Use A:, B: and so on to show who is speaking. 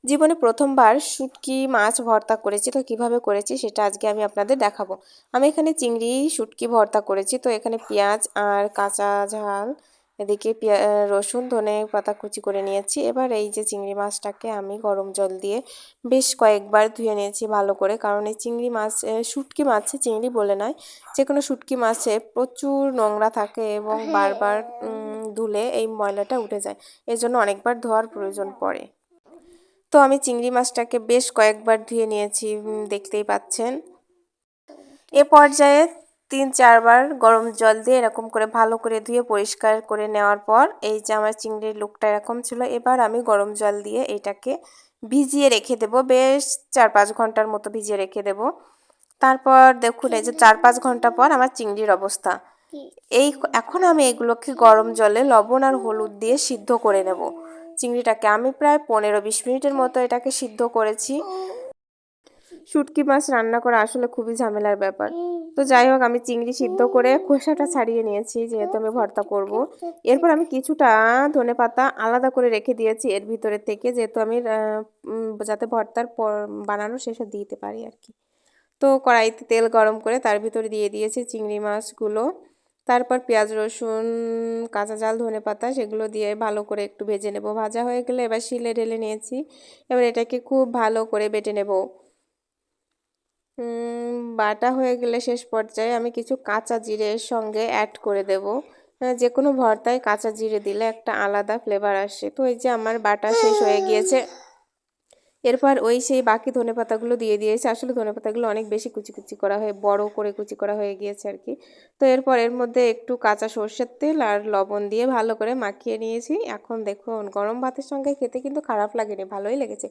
A: জীবনে প্রথমবার শুটকি মাছ ভর্তা করেছি, তো কিভাবে করেছি সেটা আজকে আমি আপনাদের দেখাবো। আমি এখানে চিংড়ি শুটকি ভর্তা করেছি। তো এখানে পেঁয়াজ আর কাঁচা ঝাল, এদিকে রসুন ধনে পাতা কুচি করে নিয়েছি। এবার এই যে চিংড়ি মাছটাকে আমি গরম জল দিয়ে বেশ কয়েকবার ধুয়ে নিয়েছি ভালো করে, কারণ এই চিংড়ি মাছ শুটকি মাছে, চিংড়ি বলে নয়, যে কোনো শুটকি মাছে প্রচুর নোংরা থাকে এবং বারবার ধুলে এই ময়লাটা উঠে যায়। এর জন্য অনেকবার ধোয়ার প্রয়োজন পড়ে। তো আমি চিংড়ি মাছটাকে বেশ কয়েকবার ধুয়ে নিয়েছি, দেখতেই পাচ্ছেন। এ পর্যায়ে 3-4 বার গরম জল দিয়ে এরকম করে ভালো করে ধুয়ে পরিষ্কার করে নেওয়ার পর এই যে আমার চিংড়ির লুকটা এরকম ছিল। এবার আমি গরম জল দিয়ে এটাকে ভিজিয়ে রেখে দেব, বেশ 4-5 ঘন্টার মতো ভিজিয়ে রেখে দেব। তারপর দেখুন এই যে 4-5 ঘন্টা পর আমার চিংড়ির অবস্থা এই। এখন আমি এগুলোকে গরম জলে লবণ আর হলুদ দিয়ে সিদ্ধ করে নেব। চিংড়িটাকে আমি প্রায় 15-20 মিনিটের মতো এটাকে সিদ্ধ করেছি। শুটকি মাছ রান্না করা আসলে খুবই ঝামেলার ব্যাপার। তো যাই হোক, আমি চিংড়ি সিদ্ধ করে খোসাটা ছাড়িয়ে নিয়েছি, যেহেতু আমি ভর্তা করব। এরপর আমি কিছুটা ধনেপাতা আলাদা করে রেখে দিয়েছি এর ভিতরে থেকে, যেহেতু আমি যাতে ভর্তার বানানো শেষে দিতে পারি আর কি। তো কড়াইতে তেল গরম করে তার ভিতরে দিয়ে দিয়েছি চিংড়ি মাছগুলো। তারপর পেঁয়াজ রসুন কাঁচা ঝাল ধনেপাতা সেগুলো দিয়ে ভালো করে একটু ভেজে নেব। ভাজা হয়ে গেলে এবার শিলে ঢেলে নিয়েছি। এবার এটাকে খুব ভালো করে বেটে নেব। বাটা হয়ে গেলে শেষ পর্যায়ে আমি কিছু কাঁচা জিরের সঙ্গে অ্যাড করে দেব। যে কোনো ভর্তায় কাঁচা জিরে দিলে একটা আলাদা ফ্লেভার আসে। তো এই যে আমার বাটা শেষ হয়ে গিয়েছে। এরপর ওই সেই বাকি ধনেপাতাগুলো দিয়ে দিয়েছি। আসলে ধনেপাতাগুলো অনেক বেশি কুচি কুচি করা হয়ে, বড় করে কুচি করা হয়ে গিয়েছে আর কি। তো এরপর এর মধ্যে একটু কাঁচা সর্ষের তেল আর লবণ দিয়ে ভালো করে মাখিয়ে নিয়েছি। এখন দেখুন গরম ভাতের সঙ্গে খেতে কিন্তু খারাপ লাগেনি, ভালোই লেগেছে।